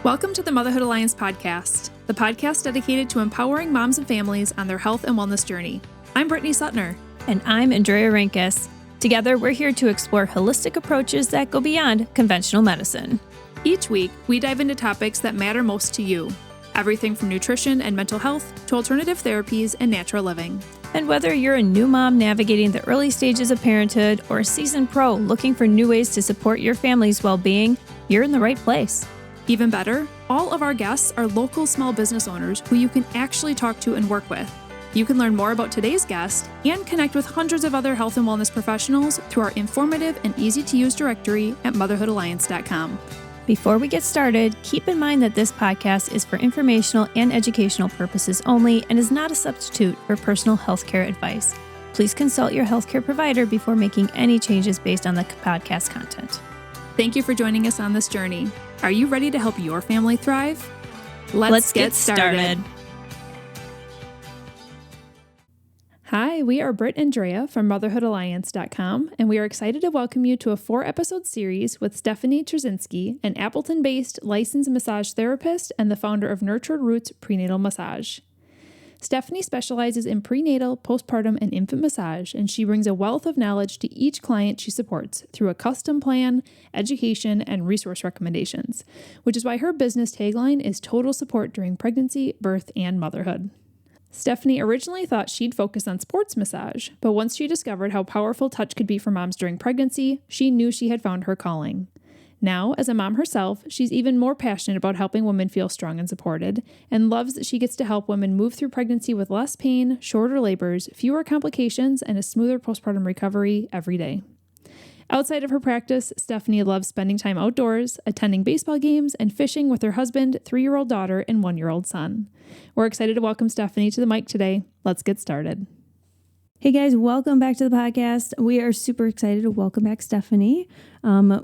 Welcome to the Motherhood Alliance podcast, the podcast dedicated to empowering moms and families on their health and wellness journey. I'm Brittany Suttner. And I'm Andrea Rinkus. Together, we're here to explore holistic approaches that go beyond conventional medicine. Each week, we dive into topics that matter most to you. Everything from nutrition and mental health to alternative therapies and natural living. And whether you're a new mom navigating the early stages of parenthood or a seasoned pro looking for new ways to support your family's well-being, you're in the right place. Even better, all of our guests are local small business owners who you can actually talk to and work with. You can learn more about today's guest and connect with hundreds of other health and wellness professionals through our informative and easy-to-use directory at motherhoodalliance.com. Before we get started, keep in mind that this podcast is for informational and educational purposes only and is not a substitute for personal healthcare advice. Please consult your healthcare provider before making any changes based on the podcast content. Thank you for joining us on this journey. Are you ready to help your family thrive? Let's get started. Hi, we are Britt and Drea from motherhoodalliance.com, and we are excited to welcome you to a 4-episode series with Stefanie Turzinski, an Appleton-based licensed massage therapist and the founder of Nurtured Roots Prenatal Massage. Stefanie specializes in prenatal, postpartum, and infant massage, and she brings a wealth of knowledge to each client she supports through a custom plan, education, and resource recommendations, which is why her business tagline is total support during pregnancy, birth, and motherhood. Stefanie originally thought she'd focus on sports massage, but once she discovered how powerful touch could be for moms during pregnancy, she knew she had found her calling. Now, as a mom herself, she's even more passionate about helping women feel strong and supported, and loves that she gets to help women move through pregnancy with less pain, shorter labors, fewer complications, and a smoother postpartum recovery every day. Outside of her practice, Stefanie loves spending time outdoors, attending baseball games, and fishing with her husband, 3-year-old daughter, and 1-year-old son. We're excited to welcome Stefanie to the mic today. Let's get started. Hey guys, welcome back to the podcast. We are super excited to welcome back Stefanie.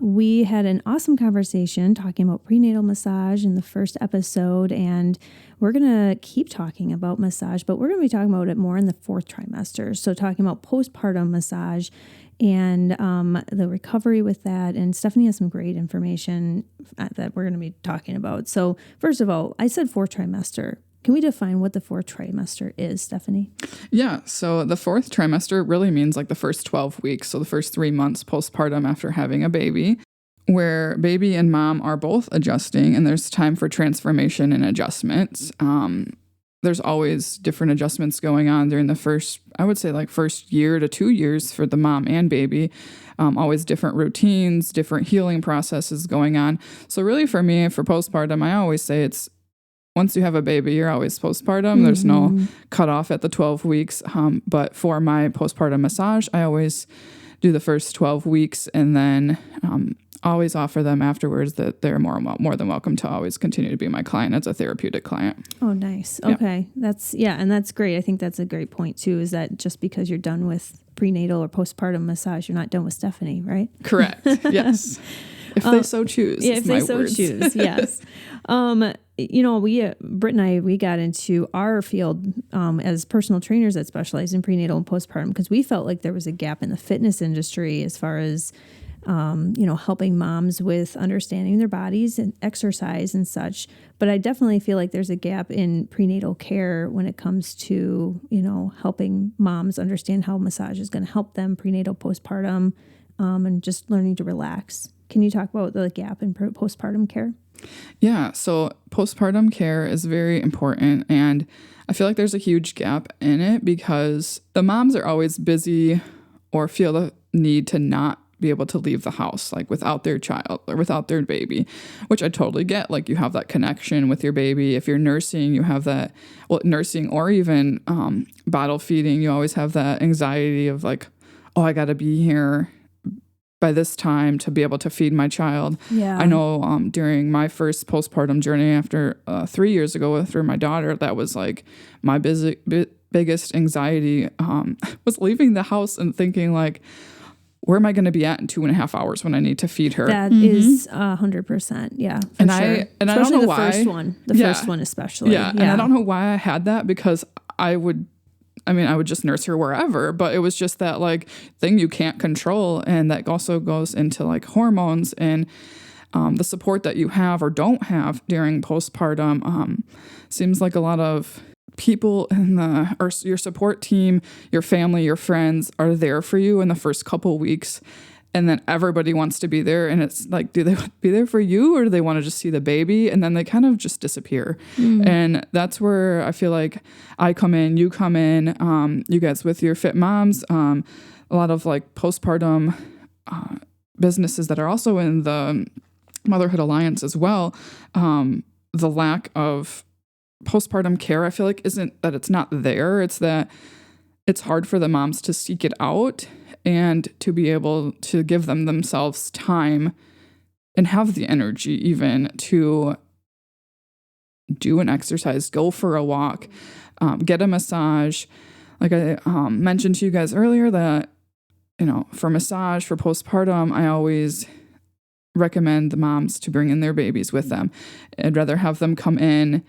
We had an awesome conversation talking about prenatal massage in the first episode, and we're going to keep talking about massage, but we're going to be talking about it more in the 4th trimester. So talking about postpartum massage and the recovery with that. And Stefanie has some great information that we're going to be talking about. So first of all, I said 4th trimester. Can we define what the 4th trimester is, Stefanie? Yeah, so the 4th trimester really means like the first 12 weeks, so the first 3 months postpartum after having a baby, where baby and mom are both adjusting, and there's time for transformation and adjustments. There's always different adjustments going on during the first, I would say like first year to 2 years for the mom and baby. Always different routines, different healing processes going on. So really for me, for postpartum, I always say it's once you have a baby, you're always postpartum. Mm-hmm. There's no cutoff at the 12 weeks. But for my postpartum massage, I always do the first 12 weeks and then always offer them afterwards that they're more than welcome to always continue to be my client as a therapeutic client. Oh, nice. Okay. Yeah. And that's great. I think that's a great point too, is that just because you're done with prenatal or postpartum massage, you're not done with Stefanie, right? Correct. Yes. If they so choose. Yeah, if they so choose, yes. Britt and I, we got into our field as personal trainers that specialize in prenatal and postpartum because we felt like there was a gap in the fitness industry as far as, helping moms with understanding their bodies and exercise and such. But I definitely feel like there's a gap in prenatal care when it comes to, helping moms understand how massage is going to help them prenatal, postpartum, and just learning to relax. Can you talk about the gap in postpartum care? Yeah, so postpartum care is very important, and I feel like there's a huge gap in it because the moms are always busy or feel the need to not be able to leave the house, like without their child or without their baby, which I totally get. Like you have that connection with your baby. If you're nursing, you have that, nursing or even bottle feeding, you always have that anxiety of like, oh, I got to be here by this time to be able to feed my child. Yeah. I know during my first postpartum journey after 3 years ago after my daughter, that was like my biggest anxiety was leaving the house and thinking like, where am I going to be at in 2.5 hours when I need to feed her? That is 100%. Yeah. And sure. I don't know why. First one especially. Yeah. And I don't know why I had that because I would just nurse her wherever, but it was just that like thing you can't control. And that also goes into like hormones. And the support that you have or don't have during postpartum. Seems like a lot of people in or your support team, your family, your friends are there for you in the first couple weeks. And then everybody wants to be there. And it's like, do they be there for you or do they want to just see the baby? And then they kind of just disappear. And that's where I feel like I come in, you come in, you guys with your Fit Moms, a lot of like postpartum businesses that are also in the Motherhood Alliance as well. The lack of postpartum care, I feel like, isn't that it's not there. It's that it's hard for the moms to seek it out and to be able to give themselves time and have the energy even to do an exercise, go for a walk, get a massage. Like I mentioned to you guys earlier that, for massage, for postpartum, I always recommend the moms to bring in their babies with them. I'd rather have them come in,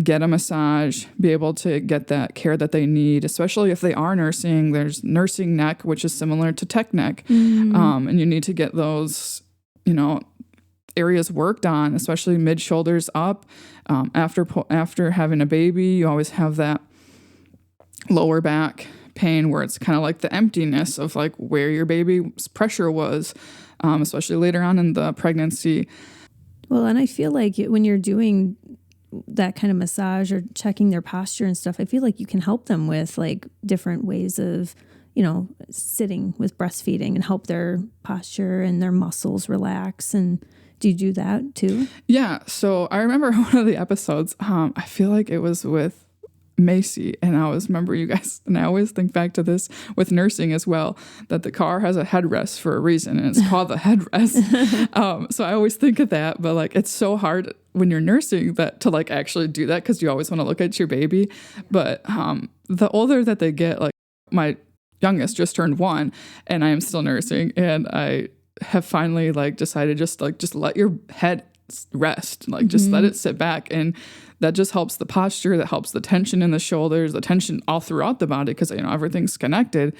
get a massage, be able to get that care that they need, especially if they are nursing. There's nursing neck, which is similar to tech neck. And you need to get those, areas worked on, especially mid shoulders up. After having a baby, you always have that lower back pain where it's kind of like the emptiness of like where your baby's pressure was, especially later on in the pregnancy. Well, and I feel like when you're doing that kind of massage or checking their posture and stuff, I feel like you can help them with like different ways of, sitting with breastfeeding and help their posture and their muscles relax. And do you do that too? Yeah. So I remember one of the episodes, I feel like it was with Macy, and I always remember you guys, and I always think back to this with nursing as well, that the car has a headrest for a reason, and it's called the headrest. So I always think of that, but like it's so hard when you're nursing that to like actually do that because you always want to look at your baby. But the older that they get, like my youngest just turned 1, and I am still nursing, and I have finally like decided just let your head rest, like just let it sit back, and that just helps the posture, that helps the tension in the shoulders, the tension all throughout the body because everything's connected.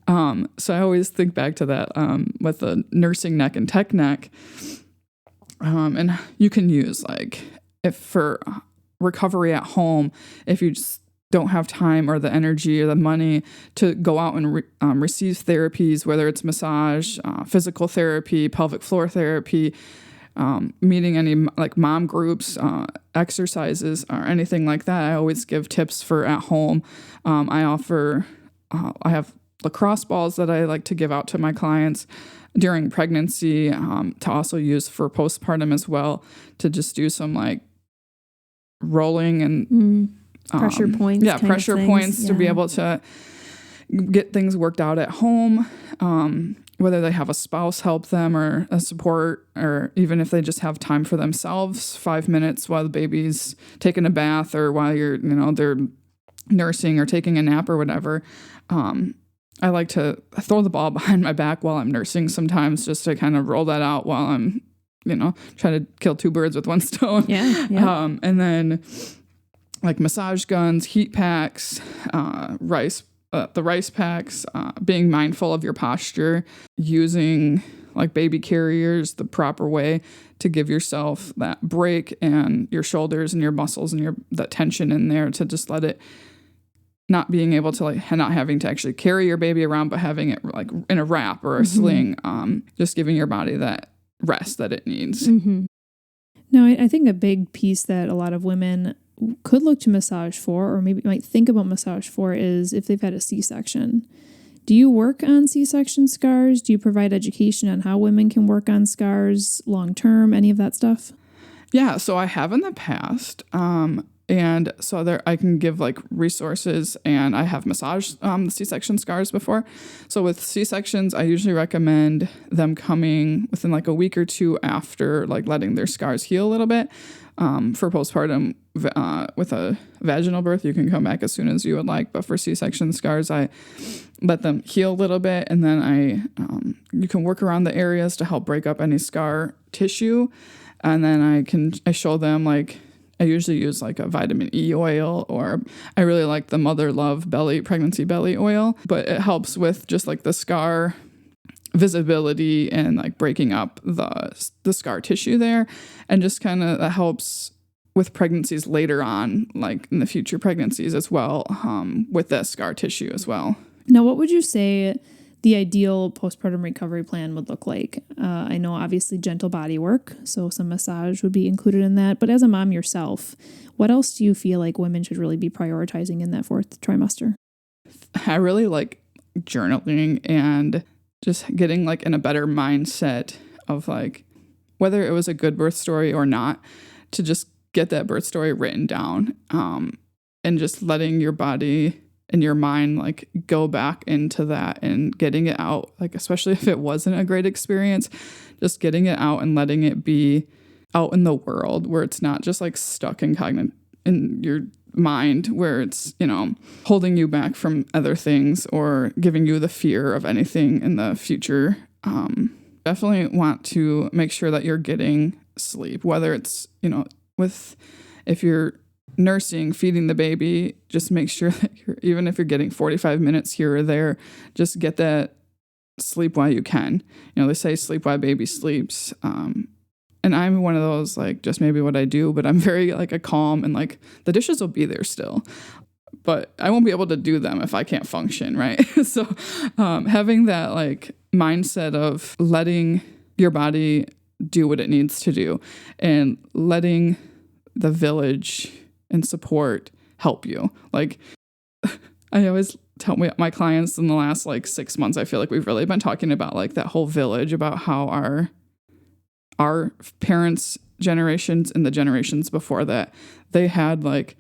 So I always think back to that with the nursing neck and tech neck. And you can use like if for recovery at home, if you just don't have time or the energy or the money to go out and receive therapies, whether it's massage, physical therapy, pelvic floor therapy, meeting any like mom groups, exercises or anything like that. I always give tips for at home. I have lacrosse balls that I like to give out to my clients during pregnancy, to also use for postpartum as well, to just do some like rolling and pressure points. Yeah, pressure points to be able to get things worked out at home. Whether they have a spouse help them or a support, or even if they just have time for themselves, 5 minutes while the baby's taking a bath or while you're, they're nursing or taking a nap or whatever. I like to throw the ball behind my back while I'm nursing sometimes, just to kind of roll that out while I'm, trying to kill 2 birds with 1 stone. Yeah. And then like massage guns, heat packs, the rice packs, being mindful of your posture, using like baby carriers the proper way to give yourself that break, and your shoulders and your muscles and that tension in there to just let it, not being able to like not having to actually carry your baby around, but having it like in a wrap or a sling, just giving your body that rest that it needs. No, I think a big piece that a lot of women could look to massage for, or maybe might think about massage for, is if they've had a C-section. Do you work on C-section scars? Do you provide education on how women can work on scars long term, any of that stuff? Yeah, so I have in the past. And so there I can give like resources, and I have massaged the C-section scars before. So with C-sections, I usually recommend them coming within like a week or 2 after like letting their scars heal a little bit. For postpartum, with a vaginal birth, you can come back as soon as you would like. But for C-section scars, I let them heal a little bit, and then you can work around the areas to help break up any scar tissue. And then I show them, like, I usually use like a vitamin E oil, or I really like the Mother Love pregnancy belly oil, but it helps with just like the scar visibility and like breaking up the scar tissue there. And just kind of that helps with pregnancies later on, like in the future pregnancies as well, with that scar tissue as well. Now, what would you say the ideal postpartum recovery plan would look like? I know obviously gentle body work, so some massage would be included in that. But as a mom yourself, what else do you feel like women should really be prioritizing in that 4th trimester? I really like journaling and just getting like in a better mindset of like whether it was a good birth story or not, to just get that birth story written down, and just letting your body and your mind like go back into that and getting it out, like especially if it wasn't a great experience, just getting it out and letting it be out in the world where it's not just like stuck in your mind, where it's, you know, holding you back from other things or giving you the fear of anything in the future. Definitely want to make sure that you're getting sleep, whether it's, you know, if you're nursing, feeding the baby, just make sure that even if you're getting 45 minutes here or there, just get that sleep while you can. You know, they say sleep while baby sleeps. And I'm one of those, like, just maybe what I do, but I'm very like a calm, and like the dishes will be there still, but I won't be able to do them if I can't function, right? So having that like mindset of letting your body do what it needs to do and letting the village and support help you. Like I always tell my clients in the last like 6 months, I feel like we've really been talking about like that whole village, about how our parents' generations and the generations before that, they had like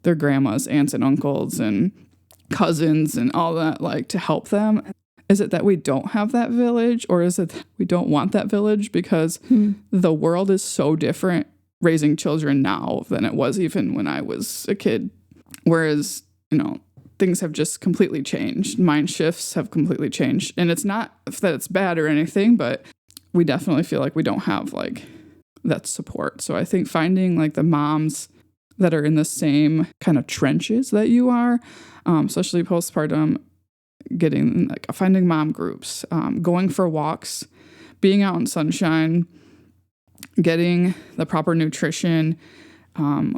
their grandmas, aunts and uncles and cousins and all that, like to help them. Is it that we don't have that village, or is it that we don't want that village because the world is so different raising children now than it was even when I was a kid? Whereas, you know, things have just completely changed. Mind shifts have completely changed. And it's not that it's bad or anything, but we definitely feel like we don't have like that support. So I think finding like the moms that are in the same kind of trenches that you are, especially postpartum, getting like finding mom groups, going for walks, being out in sunshine, getting the proper nutrition,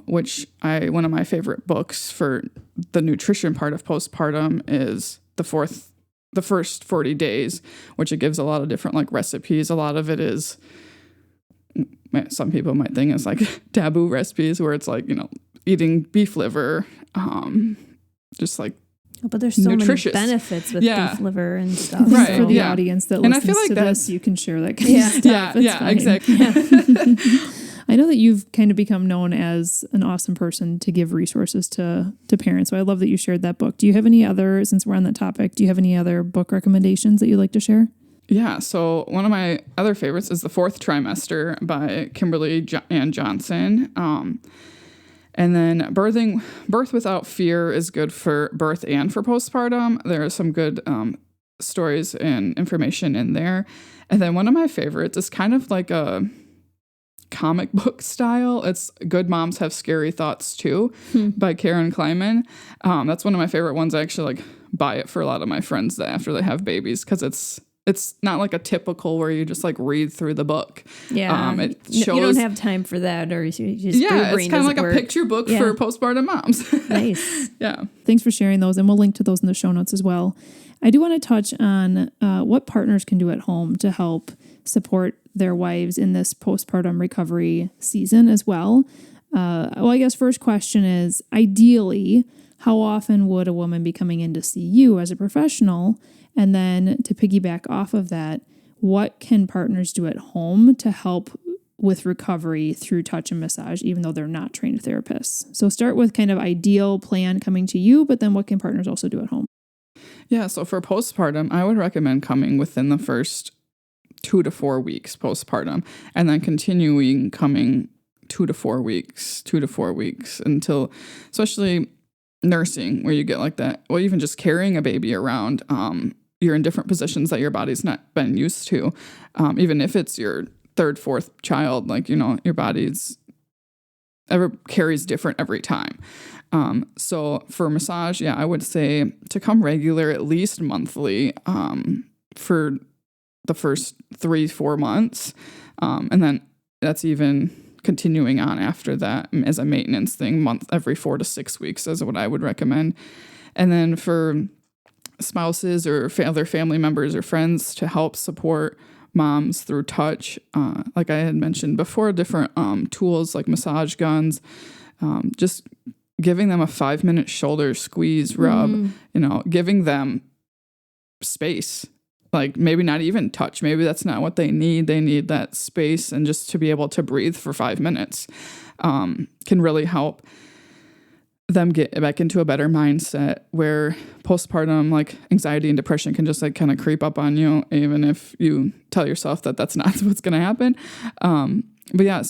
which one of my favorite books for the nutrition part of postpartum is the first 40 days, which it gives a lot of different like recipes. A lot of it is, some people might think it's like taboo recipes where it's like, you know, eating beef liver, just like, but there's so nutritious many benefits with beef liver and stuff. Right. For the audience that listens to this, you can share that kind of stuff. Yeah, exactly. Yeah. I know that you've kind of become known as an awesome person to give resources to parents. So I love that you shared that book. Do you have any other, since we're on that topic, do you have any other book recommendations that you'd like to share? Yeah. So one of my other favorites is The 4th Trimester by Kimberly Ann Johnson. And then Birth Without Fear is good for birth and for postpartum. There are some good stories and information in there. And then one of my favorites is kind of like a comic book style. It's Good Moms Have Scary Thoughts Too by Karen Kleiman. That's one of my favorite ones. I actually like buy it for a lot of my friends that after they have babies, because it's not like a typical where you just like read through the book. Yeah. It shows, you don't have time for that, or you just it's kind of like work. A picture book for postpartum moms. Nice. Yeah. Thanks for sharing those, and we'll link to those in the show notes as well. I do want to touch on what partners can do at home to help support their wives in this postpartum recovery season as well. Well, I guess first question is, ideally, how often would a woman be coming in to see you as a professional? And then to piggyback off of that, what can partners do at home to help with recovery through touch and massage, even though they're not trained therapists? So start with kind of ideal plan coming to you, but then what can partners also do at home? Yeah, so for postpartum, I would recommend coming within the first 2 to 4 weeks postpartum, and then continuing coming 2 to 4 weeks until, especially nursing, where you get like that, well, even just carrying a baby around, you're in different positions that your body's not been used to. Even if it's your 3rd, 4th child, like, you know, your body's carries different every time. So for massage, I would say to come regular, at least monthly, for the first 3-4 months. And then that's even continuing on after that as a maintenance thing, every 4 to 6 weeks is what I would recommend. And then for spouses or other family members or friends to help support moms through touch, like I had mentioned before, different tools like massage guns, just giving them a 5-minute shoulder squeeze rub, giving them space, like maybe not even touch. Maybe that's not what they need. They need that space and just to be able to breathe for 5 minutes can really help them get back into a better mindset, where postpartum, like anxiety and depression can just like kind of creep up on you, even if you tell yourself that that's not what's going to happen. But yeah,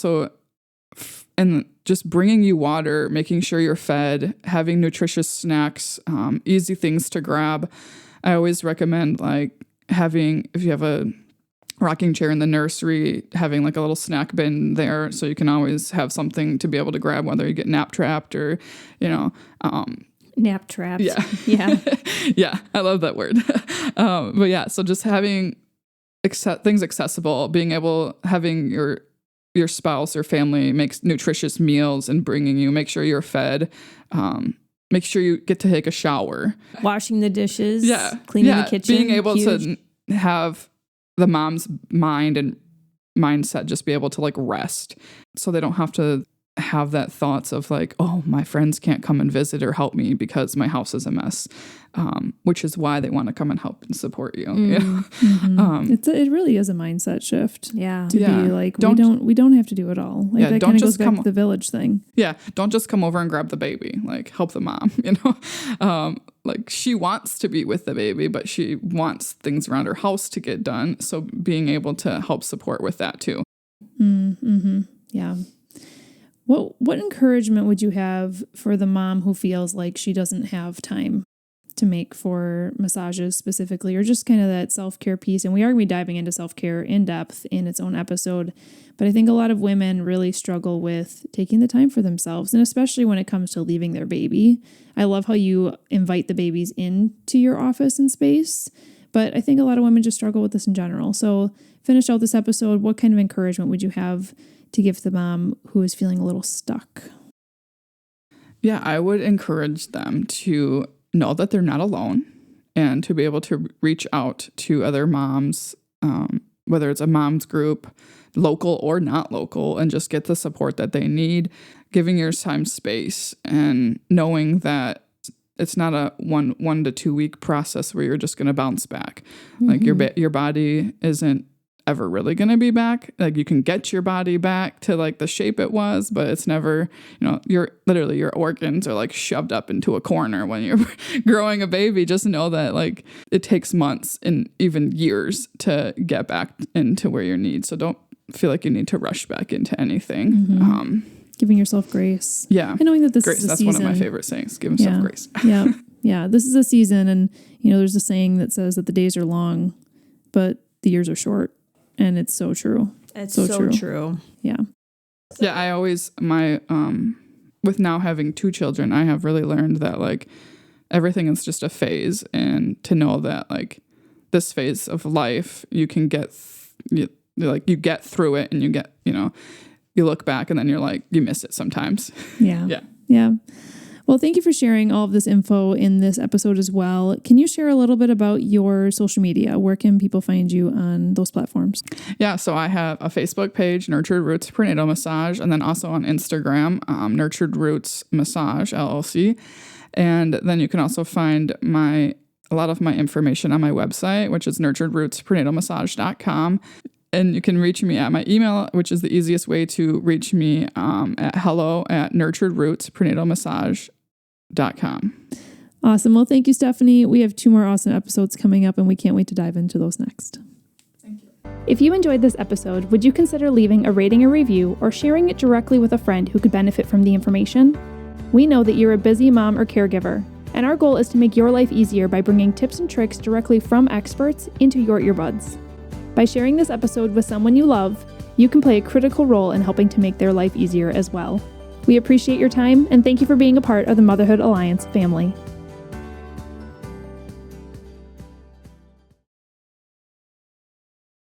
and just bringing you water, making sure you're fed, having nutritious snacks, easy things to grab. I always recommend like having, if you have a rocking chair in the nursery, having like a little snack bin there so you can always have something to be able to grab, whether you get nap trapped or, nap trapped. Yeah. Yeah. Yeah. I love that word. But yeah, so just having things accessible, having your spouse or family makes nutritious meals and make sure you're fed, make sure you get to take a shower. Washing the dishes. Yeah. Cleaning the kitchen. Being able to have the mom's mind and mindset just be able to like rest, so they don't have to have that thoughts of like, oh, my friends can't come and visit or help me because my house is a mess, which is why they want to come and help and support you. Mm-hmm. It really is a mindset shift. Yeah. To be like, we don't have to do it all. Like that kind of goes back to the village thing. Yeah. Don't just come over and grab the baby. Like help the mom, like she wants to be with the baby, but she wants things around her house to get done. So being able to help support with that too. Mm-hmm. Yeah. What encouragement would you have for the mom who feels like she doesn't have time to make for massages specifically, or just kind of that self-care piece? And we are going to be diving into self-care in depth in its own episode. But I think a lot of women really struggle with taking the time for themselves, and especially when it comes to leaving their baby. I love how you invite the babies into your office and space, but I think a lot of women just struggle with this in general. So finish out this episode, what kind of encouragement would you have to give the mom who is feeling a little stuck? Yeah, I would encourage them to know that they're not alone and to be able to reach out to other moms, whether it's a mom's group, local or not local, and just get the support that they need, giving your time space and knowing that it's not a 1 to 2 week process where you're just going to bounce back. Mm-hmm. Like your body isn't ever really going to be back. Like you can get your body back to like the shape it was, but it's never, your organs are like shoved up into a corner when you're growing a baby. Just know that like it takes months and even years to get back into where you need. So don't feel like you need to rush back into anything. Mm-hmm. Giving yourself grace. Yeah. And knowing that this is a that's season. One of my favorite sayings. Give yourself grace. Yeah. Yeah. This is a season. And, there's a saying that says that the days are long, but the years are short. And it's so true. It's so true. Yeah. Yeah. I always, with now having 2 children, I have really learned that like everything is just a phase, and to know that like this phase of life, you can you get through it, and you get, you look back and then you're like, you miss it sometimes. Yeah. Yeah. Yeah. Well, thank you for sharing all of this info in this episode as well. Can you share a little bit about your social media? Where can people find you on those platforms? Yeah, so I have a Facebook page, Nurtured Roots Prenatal Massage, and then also on Instagram, Nurtured Roots Massage, LLC. And then you can also find a lot of my information on my website, which is nurturedrootsprenatalmassage.com. And you can reach me at my email, which is the easiest way to reach me, at hello@nurturedrootsprenatalmassage.com. Awesome. Well, thank you, Stefanie. We have 2 more awesome episodes coming up, and we can't wait to dive into those next. Thank you. If you enjoyed this episode, would you consider leaving a rating or review or sharing it directly with a friend who could benefit from the information? We know that you're a busy mom or caregiver, and our goal is to make your life easier by bringing tips and tricks directly from experts into your earbuds. By sharing this episode with someone you love, you can play a critical role in helping to make their life easier as well. We appreciate your time, and thank you for being a part of the Motherhood Alliance family.